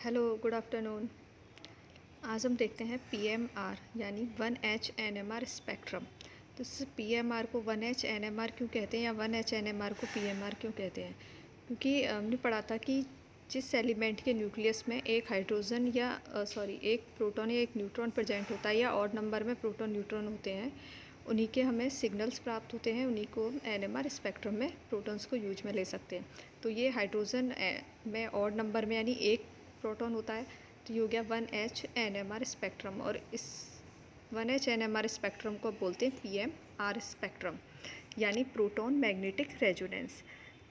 Hello, good afternoon. आज हम देखते हैं पीएमआर यानी 1H NMR स्पेक्ट्रम। तो इस पीएमआर को 1H NMR क्यों कहते हैं या 1H NMR को पीएमआर क्यों कहते हैं? क्योंकि हमने पढ़ा था कि जिस एलिमेंट के न्यूक्लियस में एक हाइड्रोजन या एक प्रोटॉन या एक न्यूट्रॉन प्रेजेंट होता है या ऑड नंबर में प्रोटॉन न्यूट्रॉन होते हैं, उन्हीं के हमें सिग्नल्स प्राप्त होते हैं, उन्हीं को एनएमआर स्पेक्ट्रम में प्रोटॉन्स को यूज में ले सकते हैं। तो ये हाइड्रोजन में ऑड नंबर में यानी एक प्रोटॉन होता है, तो ये हो गया 1H NMR स्पेक्ट्रम। और इस 1H NMR स्पेक्ट्रम को बोलते हैं पीएमआर स्पेक्ट्रम यानी प्रोटॉन मैग्नेटिक रेजोनेंस।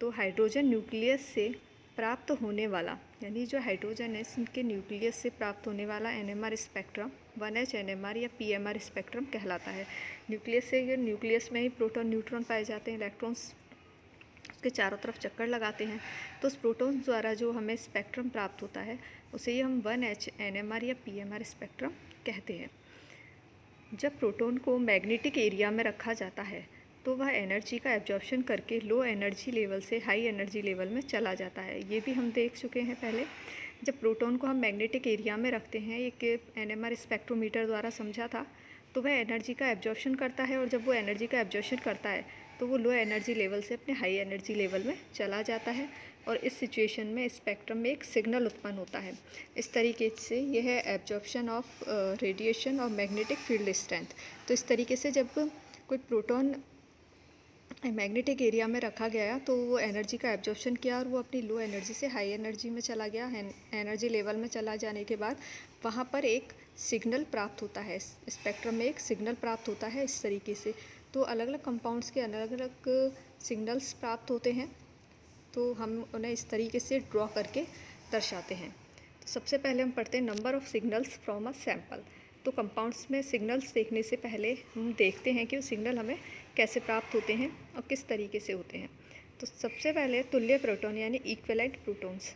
तो हाइड्रोजन न्यूक्लियस से प्राप्त होने वाला यानी जो हाइड्रोजन है इनके न्यूक्लियस से प्राप्त होने वाला एनएमआर स्पेक्ट्रम 1H NMR या पीएमआर स्पेक्ट्रम कहलाता है। न्यूक्लियस में ही प्रोटॉन न्यूट्रॉन पाए जाते हैं, इलेक्ट्रॉन्स उसके चारों तरफ चक्कर लगाते हैं। तो उस प्रोटॉन द्वारा जो हमें स्पेक्ट्रम प्राप्त होता है उसे ही हम 1H NMR या पीएमआर स्पेक्ट्रम कहते हैं। जब प्रोटॉन को मैग्नेटिक एरिया में रखा जाता है तो वह एनर्जी का एब्जॉर्प्शन करके लो एनर्जी लेवल से हाई एनर्जी लेवल में चला जाता है। ये भी हम देख चुके हैं पहले। जब प्रोटॉन को हम मैग्नेटिक एरिया में रखते हैं, एक एनएमआर स्पेक्ट्रोमीटर द्वारा समझा था, तो वह एनर्जी का एब्जॉर्प्शन करता है और जब वो एनर्जी का एब्जॉर्प्शन करता है तो वो लो एनर्जी लेवल से अपने हाई एनर्जी लेवल में चला जाता है और इस सिचुएशन में स्पेक्ट्रम में एक सिग्नल उत्पन्न होता है। इस तरीके से यह है एब्जॉर्प्शन ऑफ रेडिएशन और मैग्नेटिक फील्ड स्ट्रेंथ। तो इस तरीके से जब कोई प्रोटॉन मैग्नेटिक एरिया में रखा गया तो वो एनर्जी का एब्जॉर्प्शन किया और वो अपनी लो एनर्जी से हाई एनर्जी में चला गया। एनर्जी लेवल में चला जाने के बाद वहाँ पर एक सिग्नल प्राप्त होता है, स्पेक्ट्रम में एक सिग्नल प्राप्त होता है। इस तरीके से तो अलग अलग कंपाउंड्स के अलग अलग सिग्नल्स प्राप्त होते हैं, तो हम उन्हें इस तरीके से ड्रॉ करके दर्शाते हैं। तो सबसे पहले हम पढ़ते हैं number of signals from a sample. तो कंपाउंड्स में सिग्नल्स देखने से पहले हम देखते हैं कि वो सिग्नल हमें कैसे प्राप्त होते हैं और किस तरीके से होते हैं। तो सबसे पहले तुल्य प्रोटॉन यानी इक्विवेलेंट प्रोटॉन्स।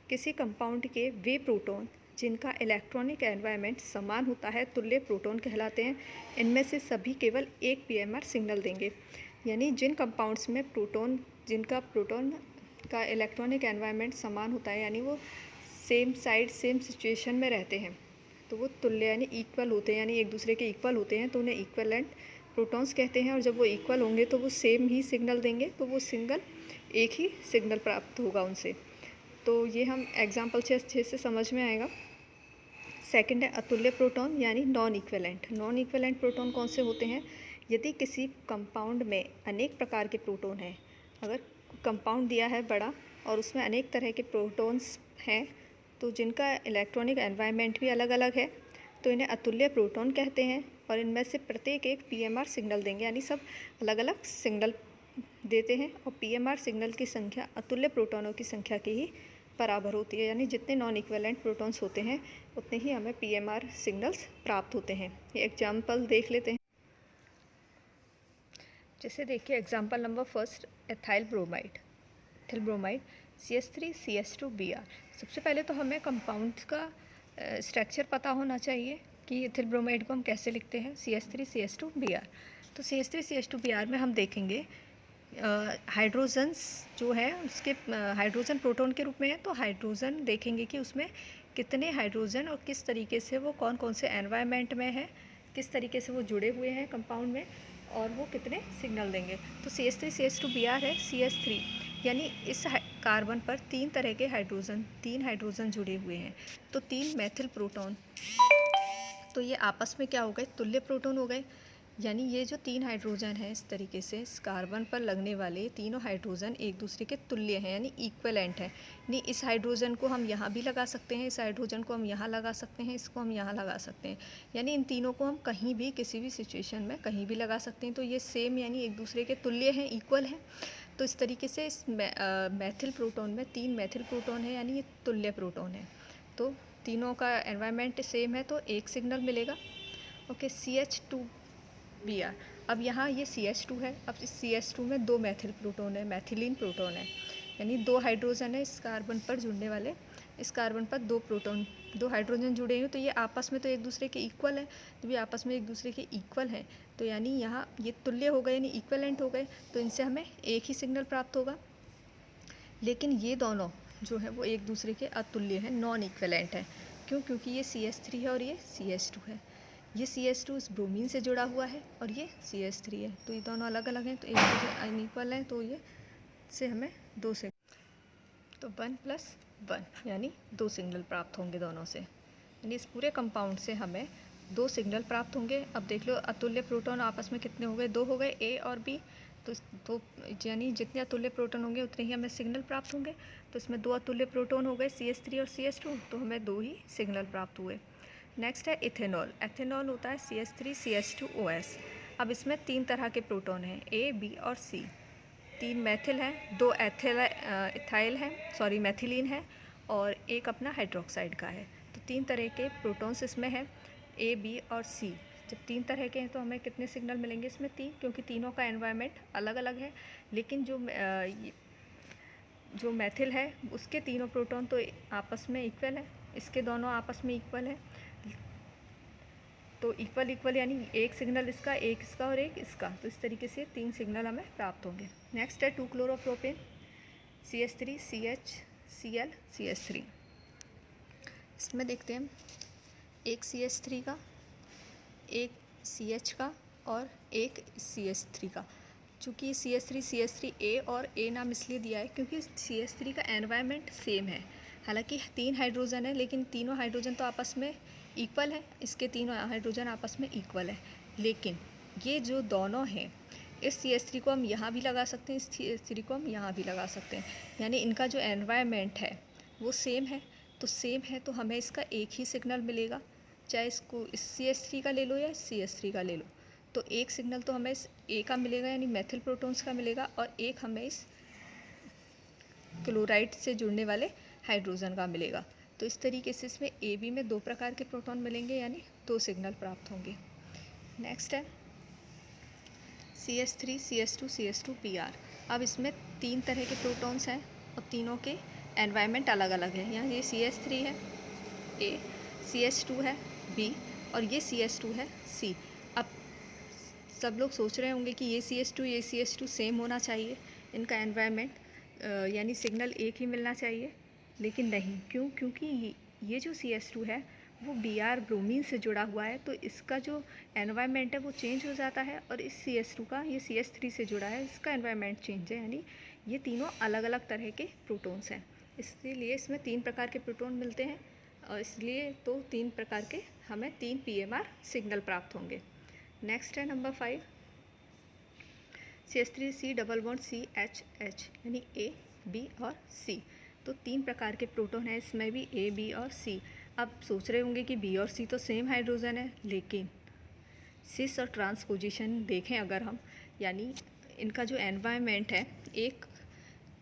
किसी कंपाउंड के वे प्रोटॉन जिनका इलेक्ट्रॉनिक एनवायरनमेंट समान होता है तुल्य प्रोटॉन कहलाते हैं। इनमें से सभी केवल एक पीएमआर सिग्नल देंगे। यानी जिन कंपाउंड्स में जिनका प्रोटॉन का इलेक्ट्रॉनिक एनवायरनमेंट समान होता है, यानी वो सेम साइड सेम सिचुएशन में रहते हैं, तो वो तुल्य यानी इक्वल होते हैं, यानी एक दूसरे के इक्वल होते हैं, तो उन्हें इक्वलेंट प्रोटॉन्स कहते हैं। और जब वो इक्वल होंगे तो वो सेम ही सिग्नल देंगे, तो वो एक ही सिग्नल प्राप्त होगा उनसे। तो ये हम एग्जाम्पल से अच्छे से समझ में आएगा। सेकंड है अतुल्य प्रोटॉन यानी non equivalent. Non equivalent proton कौन से होते हैं? यदि किसी कंपाउंड में अनेक प्रकार के प्रोटॉन हैं, अगर कंपाउंड दिया है बड़ा और उसमें अनेक तरह के प्रोटॉन्स हैं, तो जिनका इलेक्ट्रॉनिक एनवायरनमेंट भी अलग अलग है, तो इन्हें अतुल्य प्रोटॉन कहते हैं। और इनमें से प्रत्येक एक पीएमआर सिग्नल देंगे, यानी सब अलग अलग सिग्नल देते हैं। और पीएमआर सिग्नल की संख्या अतुल्य प्रोटॉनों की संख्या की ही बराबर होती है, यानी जितने नॉन इक्विवेलेंट प्रोटॉन्स होते हैं उतने ही हमें पीएमआर सिग्नल्स प्राप्त होते हैं। ये एग्जाम्पल देख लेते हैं। जैसे देखिए example number first, ethyl bromide. Ethyl bromide CH3CH2Br। सबसे पहले तो हमें कंपाउंड का स्ट्रक्चर पता होना चाहिए कि एथिल ब्रोमाइड को हम कैसे लिखते हैं, CH3CH2Br। तो CH3CH2Br में हम देखेंगे हाइड्रोजन्स जो है उसके हाइड्रोजन प्रोटॉन के रूप में है, तो हाइड्रोजन देखेंगे कि उसमें कितने हाइड्रोजन और किस तरीके से वो कौन कौन से एनवायरनमेंट में है, किस तरीके से वो जुड़े हुए हैं कंपाउंड में, और वो कितने सिग्नल देंगे। तो CH3CH2Br है CH3, यानी इस कार्बन पर तीन हाइड्रोजन जुड़े हुए हैं, तो 3 मेथिल प्रोटॉन, तो ये आपस में क्या हो गए, तुल्य प्रोटॉन हो गए। यानी ये जो 3 हाइड्रोजन हैं, इस तरीके से इस कार्बन पर लगने वाले तीनों हाइड्रोजन एक दूसरे के तुल्य हैं, यानी इक्विवेलेंट हैं। यानी इस हाइड्रोजन को हम यहाँ भी लगा सकते हैं, इस हाइड्रोजन को हम यहाँ लगा सकते हैं, इसको हम यहाँ लगा सकते हैं, यानी इन तीनों को हम कहीं भी किसी भी सिचुएशन में कहीं भी लगा सकते हैं। तो ये सेम यानी एक दूसरे के तुल्य हैं, इक्वल हैं। तो इस तरीके से इस मैथिल प्रोटॉन में 3 मैथिल प्रोटॉन है, यानी ये तुल्य प्रोटॉन है। तो तीनों का एनवायरनमेंट सेम है, तो एक सिग्नल मिलेगा। Okay, CH2Br। अब यहाँ ये CH2 है, अब इस CH2 में 2 मैथिल प्रोटॉन है, मैथिलीन प्रोटॉन है, यानी 2 हाइड्रोजन है इस कार्बन पर जुड़ने वाले। इस कार्बन पर 2 हाइड्रोजन जुड़े हैं, तो ये आपस में तो एक दूसरे के इक्वल है, तो ये आपस में एक दूसरे के इक्वल हैं, तो यानी यहाँ ये तुल्य हो गए, यानी इक्वलेंट हो गए, तो इनसे हमें एक ही सिग्नल प्राप्त होगा। लेकिन ये दोनों जो है वो एक दूसरे के अतुल्य है, नॉन इक्विवेलेंट है। क्यों? क्योंकि ये CH3 है और ये CH2 है। ये CH2 इस ब्रोमीन से जुड़ा हुआ है और ये CH3 है, तो ये दोनों अलग अलग हैं, तो एक दूसरे अनइक्वल हैं, तो ये से हमें 2 से, तो 1 + 1 यानी 2 सिग्नल प्राप्त होंगे दोनों से, यानी इस पूरे कंपाउंड से हमें 2 सिग्नल प्राप्त होंगे। अब देख लो अतुल्य प्रोटॉन आपस में कितने हो गए, 2 हो गए, A और B। तो यानी जितने अतुल्य प्रोटॉन होंगे उतने ही हमें सिग्नल प्राप्त होंगे। तो इसमें 2 अतुल्य प्रोटॉन हो गए, CH3 और CH2, तो हमें 2 ही सिग्नल प्राप्त हुए। नेक्स्ट है इथेनॉल। एथेनॉल होता है CH3 CH2OS। अब इसमें 3 तरह के प्रोटॉन हैं, A, B और C। 3 मैथिल हैं, 2 इथाइल हैं, सॉरी मैथिलीन है, और एक अपना हाइड्रोक्साइड का है। तो 3 तरह के प्रोटॉन्स इसमें हैं, A, B और C। जब 3 तरह के हैं तो हमें कितने सिग्नल मिलेंगे इसमें? 3, क्योंकि तीनों का एनवायरनमेंट अलग अलग है। लेकिन जो मैथिल है उसके तीनों प्रोटॉन तो आपस में इक्वल है, इसके दोनों आपस में इक्वल है, तो इक्वल इक्वल यानी एक सिग्नल इसका, एक इसका और एक इसका। तो इस तरीके से 3 सिग्नल हमें प्राप्त होंगे। नेक्स्ट है 2-क्लोरोप्रोपेन, CH3 CH Cl CH3। इसमें देखते हैं एक CH3 का, एक CH का और एक CH3 का। चूँकि CH3 CH3 A और A नाम इसलिए दिया है क्योंकि CH3 का एनवायरनमेंट सेम है। हालांकि 3 हाइड्रोजन है, लेकिन तीनों हाइड्रोजन तो आपस में इक्वल है, इसके तीनों हाइड्रोजन आपस में इक्वल है। लेकिन ये जो दोनों हैं, इस CH3 को हम यहाँ भी लगा सकते हैं, इस CH3 को हम यहाँ भी लगा सकते हैं, यानी इनका जो एनवायरनमेंट है वो सेम है। तो सेम है तो हमें इसका एक ही सिग्नल मिलेगा, चाहे इसको इस CH3 का ले लो या CH3 का ले लो। तो एक सिग्नल तो हमें इस A का मिलेगा यानी मैथिल प्रोटॉन्स का मिलेगा, और एक हमें इस क्लोराइड से जुड़ने वाले हाइड्रोजन का मिलेगा। तो इस तरीके से इसमें AB में 2 प्रकार के प्रोटॉन मिलेंगे, यानी 2 सिग्नल प्राप्त होंगे। नेक्स्ट है CH3 CH2 CH2Pr। अब इसमें 3 तरह के प्रोटॉन्स हैं और तीनों के एनवायरनमेंट अलग अलग है। यहाँ ये CH3 है A, CH2 है B और ये CH2 है C। अब सब लोग सोच रहे होंगे कि ये CH2 सेम होना चाहिए, इनका एनवायरनमेंट यानी सिग्नल एक ही मिलना चाहिए, लेकिन नहीं। क्यों? क्योंकि ये जो CH2 है वो Br ब्रोमीन से जुड़ा हुआ है, तो इसका जो एनवायरनमेंट है वो चेंज हो जाता है, और इस CH2 का, ये CH3 से जुड़ा है, इसका एनवायरनमेंट चेंज है, यानी ये तीनों अलग अलग तरह के प्रोटॉन्स हैं। इसलिए इसमें 3 प्रकार के प्रोटॉन मिलते हैं, और इसलिए तो 3 प्रकार के हमें 3 PMR सिग्नल प्राप्त होंगे। नेक्स्ट है number 5, CH3C double bond CHH यानी A, B और C। तो 3 प्रकार के प्रोटॉन हैं इसमें भी, A, B और C। अब सोच रहे होंगे कि B और C तो सेम हाइड्रोजन है, लेकिन सिस और ट्रांस पोजीशन देखें अगर हम, यानी इनका जो एनवायरनमेंट है, एक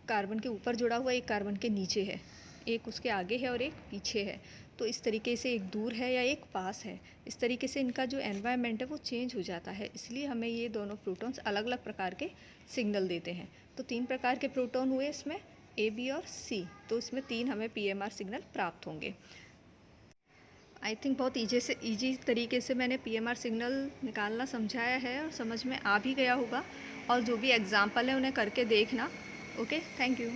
कार्बन के ऊपर जुड़ा हुआ, एक कार्बन के नीचे है, एक उसके आगे है और एक पीछे है। तो इस तरीके से एक दूर है या एक पास है, इस तरीके से इनका जो एनवायरनमेंट है वो चेंज हो जाता है, इसलिए हमें ये दोनों प्रोटॉन्स अलग अलग प्रकार के सिग्नल देते हैं। तो 3 प्रकार के प्रोटॉन हुए इसमें, A, B और C। तो इसमें 3 हमें PMR सिग्नल प्राप्त होंगे। आई थिंक बहुत ईजी तरीके से मैंने PMR सिग्नल निकालना समझाया है और समझ में आ भी गया होगा, और जो भी एग्जाम्पल है उन्हें करके देखना। Okay, thank you.